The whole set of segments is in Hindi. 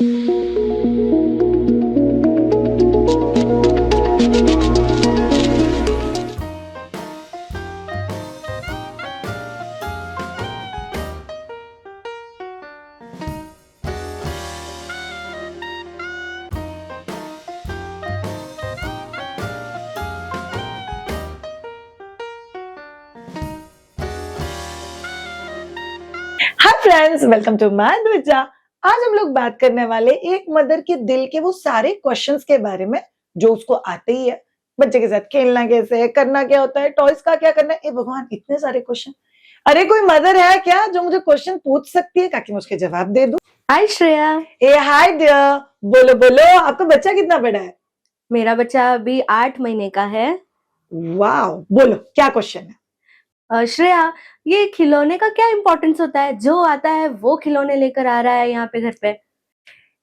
Hi friends, welcome to my Dwija. आज हम लोग बात करने वाले एक मदर के दिल के वो सारे क्वेश्चंस के बारे में जो उसको आते ही है। बच्चे के साथ खेलना कैसे है, करना क्या होता है, टॉयज का क्या करना है। ए भगवान, इतने सारे क्वेश्चन। अरे कोई मदर है क्या जो मुझे क्वेश्चन पूछ सकती है ताकि मैं उसके जवाब दे दूं? हाय श्रेया। ए हाय डियर, बोलो बोलो, आपका बच्चा कितना बड़ा है? मेरा बच्चा अभी 8 महीने का है। वाओ, बोलो क्या क्वेश्चन है? श्रेया, ये खिलौने का क्या इम्पोर्टेंस होता है? जो आता है वो खिलौने लेकर आ रहा है यहाँ पे घर पे।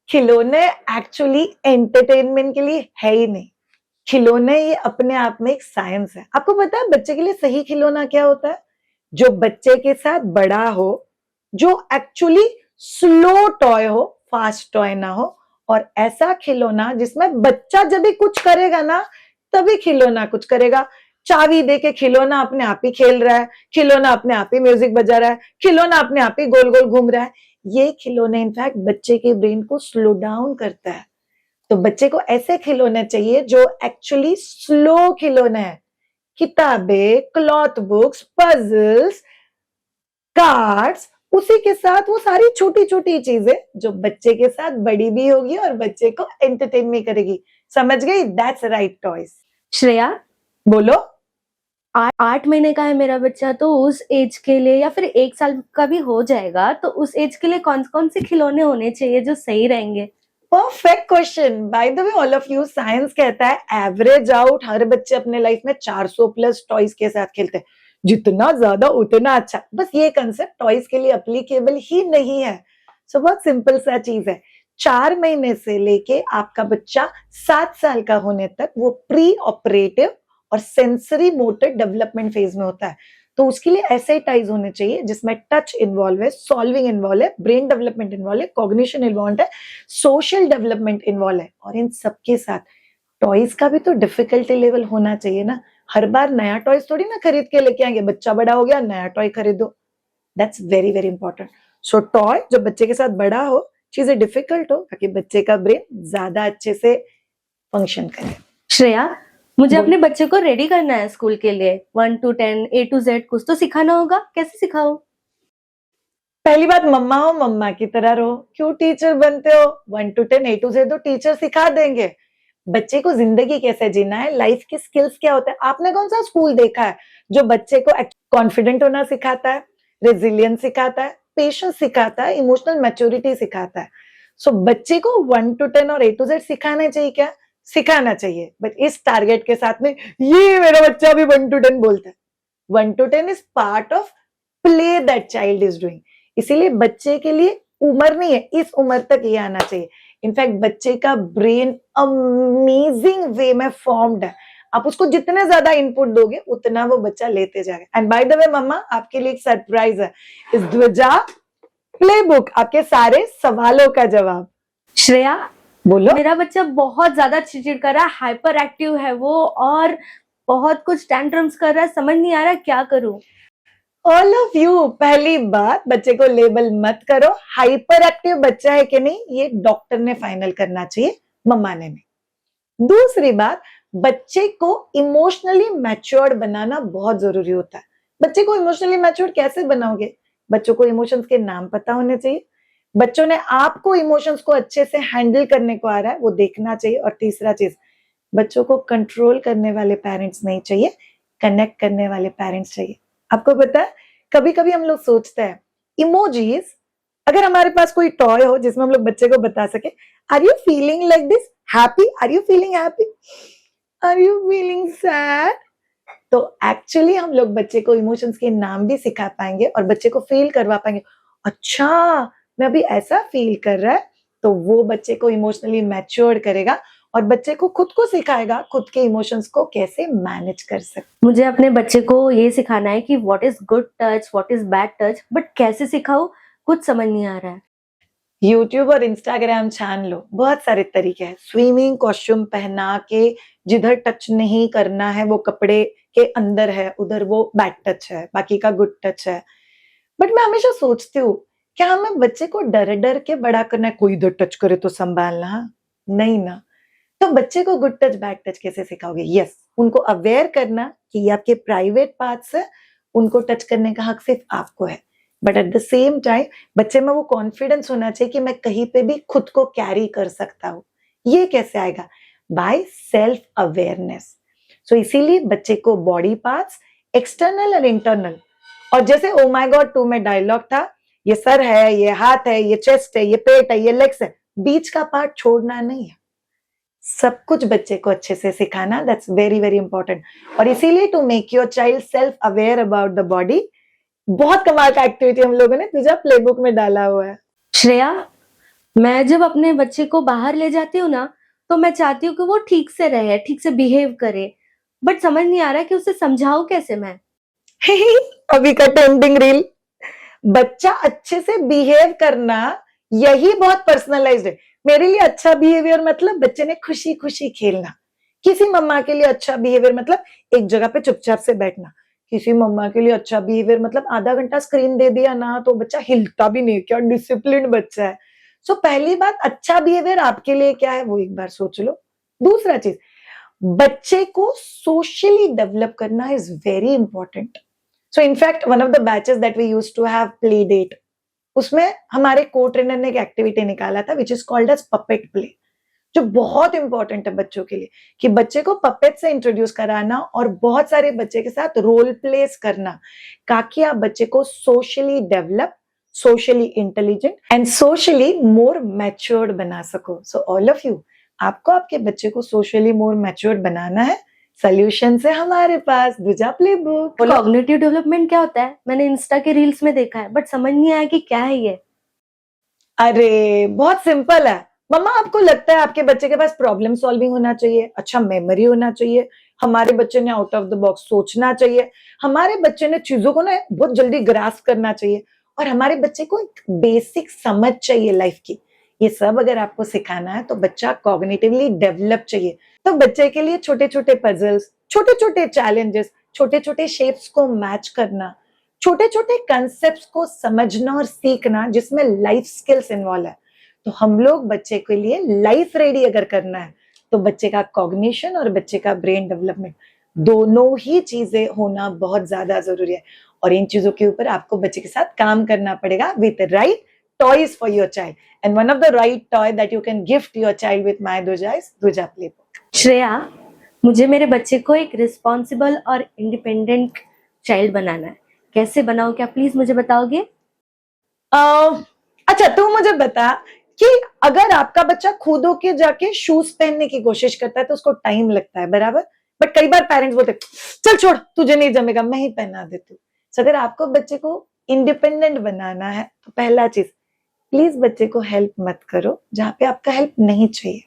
खिलौने एक्चुअली एंटरटेनमेंट के लिए है ही नहीं। खिलौने ये अपने आप में एक साइंस है। आपको पता है बच्चे के लिए सही खिलौना क्या होता है? जो बच्चे के साथ बड़ा हो, जो एक्चुअली स्लो टॉय हो, फास्ट टॉय ना हो, और ऐसा खिलौना जिसमें बच्चा जब भी कुछ करेगा ना तभी खिलौना कुछ करेगा। चाबी दे के खिलौना अपने आप ही खेल रहा है, खिलौना अपने आप ही म्यूजिक बजा रहा है, खिलौना अपने आप ही गोल गोल घूम रहा है। ये खिलौने इनफैक्ट बच्चे के ब्रेन को स्लो डाउन करता है। तो बच्चे को ऐसे खिलौने चाहिए जो एक्चुअली स्लो खिलौने हैं। किताबें, क्लॉथ बुक्स, पजल्स, कार्ड्स, उसी के साथ वो सारी छोटी छोटी चीजें जो बच्चे के साथ बड़ी भी होगी और बच्चे को एंटरटेन भी करेगी। समझ गई? That's right toys. श्रेया, बोलो। 8 महीने का है मेरा बच्चा, तो उस एज के लिए या फिर 1 साल का भी हो जाएगा, तो उस एज के लिए कौन कौन से खिलौने होने चाहिए जो सही रहेंगे? Perfect question. By the way all of you, science कहता है एवरेज आउट हर बच्चे अपने लाइफ में 400 प्लस टॉयज के साथ खेलते हैं। जितना ज्यादा उतना अच्छा। बस ये कंसेप्ट टॉयज के लिए एप्लीकेबल ही नहीं है। सो बहुत सिंपल सा चीज है। 4 महीने से लेके आपका बच्चा 7 साल का होने तक वो प्री ऑपरेटिव और सेंसरी मोटर डेवलपमेंट फेज में होता है। तो उसके लिए ऐसे टाइज होने चाहिए जिसमें टच इन्वॉल्व है, सॉल्विंग इन्वॉल्व है, ब्रेन डेवलपमेंट इन्वॉल्व है, कॉग्निशन इन्वॉल्व है, सोशल डेवलपमेंट इन्वॉल्व है। और इन सबके साथ टॉयज का भी तो डिफिकल्टी लेवल होना चाहिए ना। हर बार नया टॉयज थोड़ी ना खरीद के लेके आएंगे। बच्चा बड़ा हो गया, नया टॉय खरीदो। That's very very important. So toy जो बच्चे के साथ बड़ा हो, चीजें डिफिकल्ट हो, ताकि बच्चे का ब्रेन ज्यादा अच्छे से फंक्शन करे। श्रेया, मुझे अपने बच्चे को रेडी करना है स्कूल के लिए। 1 to 10 A to Z कुछ तो सिखाना होगा। कैसे सिखाऊं? पहली बात, मम्मा हो, मम्मा की तरह रहो। क्यों टीचर बनते हो? 1 to 10 A to Z तो टीचर सिखा देंगे। बच्चे को जिंदगी कैसे जीना है, लाइफ के स्किल्स क्या होते हैं। आपने कौन सा स्कूल देखा है जो बच्चे को कॉन्फिडेंट होना सिखाता है, रेजिलियंस सिखाता है, पेशेंस सिखाता है, इमोशनल मैच्योरिटी सिखाता है? सो बच्चे को 1 to 10 और A to Z सिखाना चाहिए क्या? सिखाना चाहिए, बट इस टारगेट के साथ में ये मेरा बच्चा भी 1 to 10 बोलता है। 1 to 10 is part of play that child is doing. इसीलिए बच्चे के लिए उम्र नहीं है, इस उम्र तक ये आना चाहिए। इनफैक्ट बच्चे का ब्रेन अमेजिंग वे में फॉर्म्ड है। आप उसको जितने ज्यादा इनपुट दोगे उतना वो बच्चा लेते जाएगा। एंड बाय द वे मम्मा, आपके लिए एक सरप्राइज है। इस द्विजा प्ले बुक आपके सारे सवालों का जवाब। श्रेया, बोलो। मेरा बच्चा बहुत ज्यादा चिड़चिड़ कर रहा है, हाइपर एक्टिव है वो, और बहुत कुछ टैंट्रम्स कर रहा है। समझ नहीं आ रहा क्या करूं। ऑल ऑफ यू, पहली बात, बच्चे को लेबल मत करो। हाइपर एक्टिव बच्चा है कि नहीं ये डॉक्टर ने फाइनल करना चाहिए, मम्मा ने नहीं। दूसरी बात, बच्चे को इमोशनली मैच्योर्ड बनाना बहुत जरूरी होता है। बच्चे को इमोशनली मैच्योर्ड कैसे बनाओगे? बच्चों को इमोशंस के नाम पता होने चाहिए। बच्चों ने आपको इमोशंस को अच्छे से हैंडल करने को आ रहा है वो देखना चाहिए। और तीसरा चीज, बच्चों को कंट्रोल करने वाले पेरेंट्स नहीं चाहिए, कनेक्ट करने वाले पेरेंट्स चाहिए। आपको पता है, कभी कभी हम लोग सोचते हैं इमोजीज, अगर हमारे पास कोई टॉय हो जिसमें हम लोग बच्चे को बता सके, are you feeling like this happy, are you feeling happy, are you feeling sad, तो एक्चुअली हम लोग बच्चे को इमोशंस के नाम भी सिखा पाएंगे और बच्चे को फील करवा पाएंगे। अच्छा, मैं अभी ऐसा फील कर रहा है, तो वो बच्चे को इमोशनली मैच्योर करेगा और बच्चे को खुद को सिखाएगा खुद के इमोशंस को कैसे मैनेज कर सकते। मुझे अपने बच्चे को ये सिखाना है कि what is good touch, what is bad touch, but कैसे सिखाऊं कुछ समझ नहीं आ रहा है। यूट्यूब और इंस्टाग्राम छान लो, बहुत सारे तरीके हैं। स्विमिंग कॉस्ट्यूम पहना के जिधर टच नहीं करना है वो कपड़े के अंदर है, उधर वो बैड टच है, बाकी का गुड टच है। बट मैं हमेशा सोचती हूँ, क्या हमें बच्चे को डर-डर के बड़ा करना है, कोई इधर टच करे तो संभालना? नहीं ना। तो बच्चे को गुड टच, बैड टच कैसे सिखाओगे? यस, उनको अवेयर करना कि ये आपके प्राइवेट पार्ट्स है, उनको टच करने का हक सिर्फ आपको है। But at the same time बच्चे में वो कॉन्फिडेंस होना चाहिए कि मैं कहीं पे भी खुद को कैरी कर सकता हूँ। ये कैसे आएगा? By self awareness. सो इसीलिए बच्चे को बॉडी पार्ट्स, एक्सटर्नल और इंटरनल, और जैसे ओ माय गॉड 2 में डायलॉग था, ये सर है, ये हाथ है, ये चेस्ट है, ये पेट है, ये लेग्स है, बीच का पार्ट छोड़ना नहीं है। सब कुछ बच्चे को अच्छे से सिखाना, दैट्स वेरी वेरी इंपॉर्टेंट। और इसीलिए to make your child self aware about the body, बहुत कमाल का एक्टिविटी हम लोगों ने तुझा प्लेबुक में डाला हुआ है। श्रेया, मैं जब अपने बच्चे को बाहर ले जाती हूँ ना, तो मैं चाहती हूँ कि वो ठीक से रहे, ठीक से बिहेव करे, बट समझ नहीं आ रहा कि उसे समझाऊं कैसे मैं। अभी का ट्रेंडिंग रील, बच्चा अच्छे से बिहेव करना, यही बहुत पर्सनलाइज्ड है। मेरे लिए अच्छा बिहेवियर मतलब बच्चे ने खुशी खुशी खेलना। किसी मम्मा के लिए अच्छा बिहेवियर मतलब एक जगह पे चुपचाप से बैठना। किसी मम्मा के लिए अच्छा बिहेवियर मतलब आधा घंटा स्क्रीन दे दिया ना तो बच्चा हिलता भी नहीं, क्या डिसिप्लिन बच्चा है। सो पहली बात, अच्छा बिहेवियर आपके लिए क्या है वो एक बार सोच लो। दूसरा चीज, बच्चे को सोशली डेवलप करना is very important. So in fact one of the batches that we used to have play date, उसमें हमारे को ट्रेनर ने एक एक्टिविटी निकाला था which is called as puppet play, जो बहुत इंपॉर्टेंट है बच्चों के लिए, कि बच्चे को पपेट से इंट्रोड्यूस कराना और बहुत सारे बच्चे के साथ रोल प्लेस करना, ताकि आप बच्चे को socially develop, socially intelligent and socially more matured बना सको। सो ऑल ऑफ यू, आपको आपके बच्चे को सोशली मोर मैच्योर्ड बनाना है, सोल्यूशन है हमारे पास, दूजा प्लेबुक। कॉग्निटिव डेवलपमेंट क्या होता है? मैंने इंस्टा के रील्स में देखा है, बट समझ नहीं आया कि क्या है ये। अरे बहुत सिंपल है मम्मा, आपको लगता है आपके बच्चे के पास प्रॉब्लम सॉल्विंग होना चाहिए, अच्छा मेमोरी होना चाहिए, हमारे बच्चे ने आउट ऑफ द बॉक्स सोचना चाहिए, हमारे बच्चे ने चीजों को ना बहुत जल्दी ग्रास्प करना चाहिए, और हमारे बच्चे को एक बेसिक समझ चाहिए लाइफ की। ये सब अगर आपको सिखाना है तो बच्चा कॉग्निटिवली डेवलप चाहिए। तो बच्चे के लिए छोटे छोटे पजल्स, छोटे छोटे चैलेंजेस, छोटे छोटे शेप्स को मैच करना, छोटे छोटे कंसेप्ट्स को समझना और सीखना जिसमें लाइफ स्किल्स इन्वॉल्व है। तो हम लोग बच्चे के लिए लाइफ रेडी अगर करना है तो बच्चे का कॉग्निशन और बच्चे का ब्रेन डेवलपमेंट दोनों ही चीजें होना बहुत ज्यादा जरूरी है। और इन चीजों के ऊपर आपको बच्चे के साथ काम करना पड़ेगा with right toys for your child, and one of the right toy that you can gift your child with my Duja is Duja Playbook. Shreya, मुझे मेरे बच्चे को एक रिस्पॉन्सिबल और इंडिपेंडेंट चाइल्ड बनाना है। कैसे बनाऊं, क्या प्लीज मुझे बताओगे? अच्छा तू मुझे बता कि अगर आपका बच्चा खुद होके जाके शूज पहनने की कोशिश करता है तो उसको टाइम लगता है, बराबर, बट कई बार पेरेंट्स बोलते चल छोड़ तुझे नहीं जमेगा, मैं ही पहना देती हूँ। So, अगर आपको बच्चे को इंडिपेंडेंट बनाना है तो पहला चीज, प्लीज बच्चे को हेल्प मत करो जहां पे आपका हेल्प नहीं चाहिए।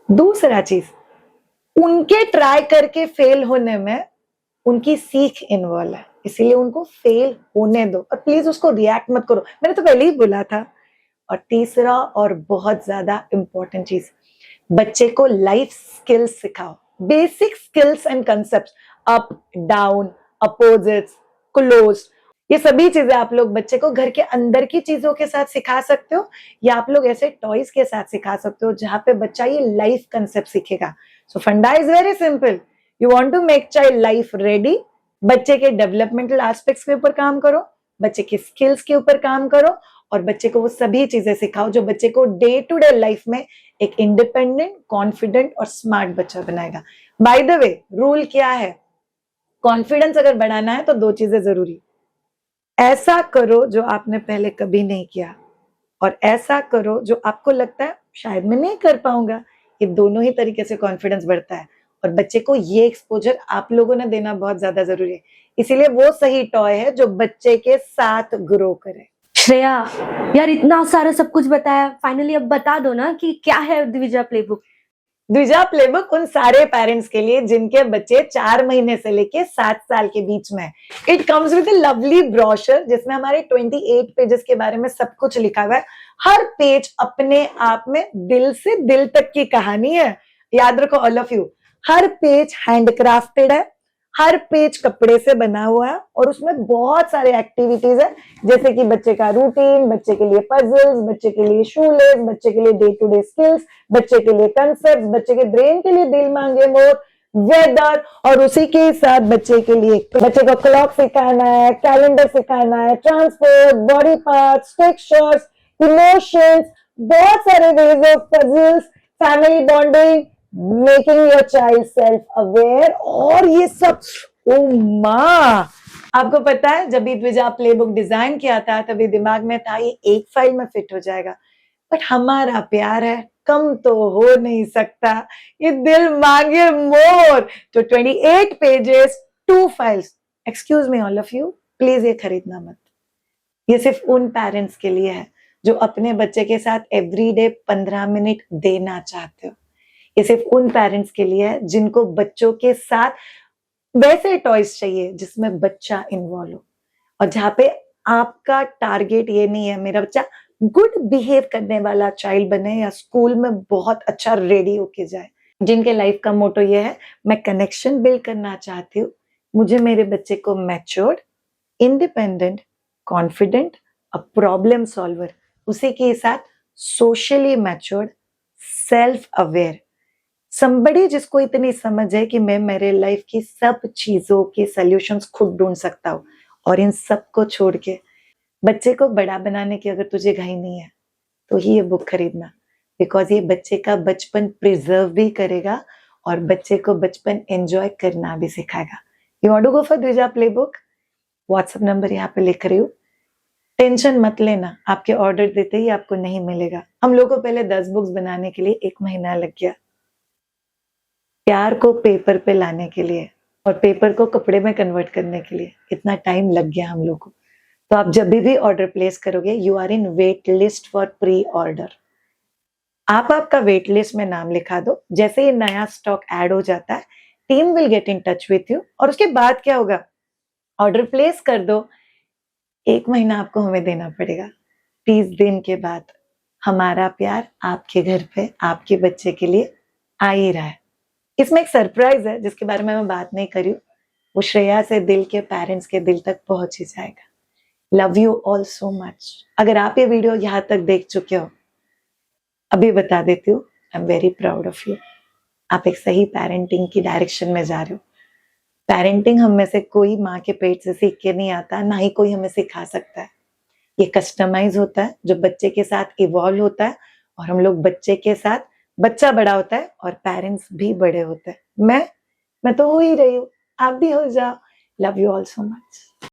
दूसरा चीज, उनके ट्राई करके फेल होने में उनकी सीख इन्वॉल्व है, इसीलिए उनको फेल होने दो और प्लीज उसको रिएक्ट मत करो, मैंने तो पहले ही बोला था। और तीसरा और बहुत ज्यादा इंपॉर्टेंट चीज, बच्चे को लाइफ स्किल्स सिखाओ, basic skills and concepts, up down, opposites, close, ये सभी चीजें आप लोग बच्चे को घर के अंदर की चीजों के साथ सिखा सकते हो, या आप लोग ऐसे टॉयज के साथ सिखा सकते हो जहां पे बच्चा ये लाइफ कंसेप्ट सीखेगा। So funda is very simple, you want to make child life ready, बच्चे के डेवलपमेंटल एस्पेक्ट्स के ऊपर काम करो, बच्चे के स्किल्स के ऊपर काम करो, और बच्चे को वो सभी चीजें सिखाओ जो बच्चे को डे टू डे लाइफ में एक इंडिपेंडेंट, कॉन्फिडेंट और स्मार्ट बच्चा बनाएगा। बाय द वे, रूल क्या है, कॉन्फिडेंस अगर बढ़ाना है तो दो चीजें जरूरी, ऐसा करो जो आपने पहले कभी नहीं किया, और ऐसा करो जो आपको लगता है शायद मैं नहीं कर पाऊंगा। ये दोनों ही तरीके से कॉन्फिडेंस बढ़ता है, और बच्चे को ये एक्सपोजर आप लोगों ने देना बहुत ज्यादा जरूरी है। इसीलिए वो सही टॉय है जो बच्चे के साथ ग्रो करे। श्रेया यार, इतना सारा सब कुछ बताया, फाइनली अब बता दो ना कि क्या है द्विजा प्लेबुक। द्विजा प्लेबुक उन सारे पेरेंट्स के लिए जिनके बच्चे 4 महीने से लेके 7 साल के बीच में। It comes with a lovely brochure जिसमें हमारे 28 पेजेस के बारे में सब कुछ लिखा हुआ है। हर पेज अपने आप में दिल से दिल तक की कहानी है। याद रखो all of you, her page handcrafted है, हर पेज कपड़े से बना हुआ है और उसमें बहुत सारे एक्टिविटीज है, जैसे कि बच्चे का रूटीन, बच्चे के लिए पजल्स, बच्चे के लिए शूलेस, बच्चे के लिए डे टू डे स्किल्स, बच्चे के लिए कंसेप्ट, बच्चे के ब्रेन के लिए दिल मांगे मोर, वेदर, और उसी के साथ बच्चे के लिए बच्चे को क्लॉक सिखाना है, कैलेंडर सिखाना है, transport, body parts, textures, emotions, बहुत सारे ways of puzzles, family bonding, making your child self aware, और ये सब ओ माँ। आपको पता है जब भी द्विजा प्लेबुक डिजाइन किया था तभी दिमाग में था ये एक फाइल में फिट हो जाएगा, बट हमारा प्यार है, कम तो हो नहीं सकता, ये दिल मांगे मोर। तो 28 pages, 2 files. Excuse me all of you, please ये खरीदना मत। ये सिर्फ उन पेरेंट्स के लिए है जो अपने बच्चे के साथ एवरीडे 15 मिनट देना चाहते हो। ये सिर्फ उन पेरेंट्स के लिए है जिनको बच्चों के साथ वैसे टॉयज चाहिए जिसमें बच्चा इन्वॉल्व हो, और जहाँ पे आपका टारगेट ये नहीं है मेरा बच्चा गुड बिहेव करने वाला चाइल्ड बने या स्कूल में बहुत अच्छा रेडी होके जाए। जिनके लाइफ का मोटो ये है मैं कनेक्शन बिल्ड करना चाहती हूँ, मुझे मेरे बच्चे को matured, independent, confident, a problem solver, उसी के साथ socially matured, self aware, somebody जिसको इतनी समझ है कि मैं मेरे लाइफ की सब चीजों के सॉल्यूशंस खुद ढूंढ सकता हूँ, और इन सब को छोड़ के बच्चे को बड़ा बनाने की अगर तुझे घाई नहीं है तो ही ये बुक खरीदना, बिकॉज ये बच्चे का बचपन प्रिजर्व भी करेगा और बच्चे को बचपन एंजॉय करना भी सिखाएगा। You want to go for Dwija play book? WhatsApp number यहाँ पे लिख रही हूँ, टेंशन मत लेना, आपके ऑर्डर देते ही आपको नहीं मिलेगा। हम लोग को पहले 10 बुक्स बनाने के लिए 1 महीना लग गया, प्यार को पेपर पे लाने के लिए और पेपर को कपड़े में कन्वर्ट करने के लिए इतना टाइम लग गया हम लोग को। तो आप जब भी ऑर्डर प्लेस करोगे you are in wait list for pre order. आप आपका वेट लिस्ट में नाम लिखा दो, जैसे ही नया स्टॉक ऐड हो जाता है team will get in touch with you, और उसके बाद क्या होगा, ऑर्डर प्लेस कर दो, 1 महीना आपको हमें देना पड़ेगा, 30 दिन के बाद हमारा प्यार आपके घर पे आपके बच्चे के लिए आ ही रहा है। इसमें एक सरप्राइज है जिसके बारे में मैं बात नहीं करी हूँ, वो श्रेया से दिल के पेरेंट्स के दिल तक पहुंच ही जाएगा। Love you all so much. अगर आप ये वीडियो यहाँ तक देख चुके हो, अभी बता देती हूँ, I am very proud of you. आप एक सही पेरेंटिंग की डायरेक्शन में जा रहे हो। पेरेंटिंग हम में से कोई माँ के पेट से सीख के नहीं आता, ना ही कोई हमें सिखा सकता है। ये कस्टमाइज होता है जो बच्चे के साथ इवॉल्व होता है, और हम लोग बच्चे के साथ, बच्चा बड़ा होता है और पेरेंट्स भी बड़े होते हैं। मैं तो हो ही रही हूँ, आप भी हो जाओ। Love you all so much.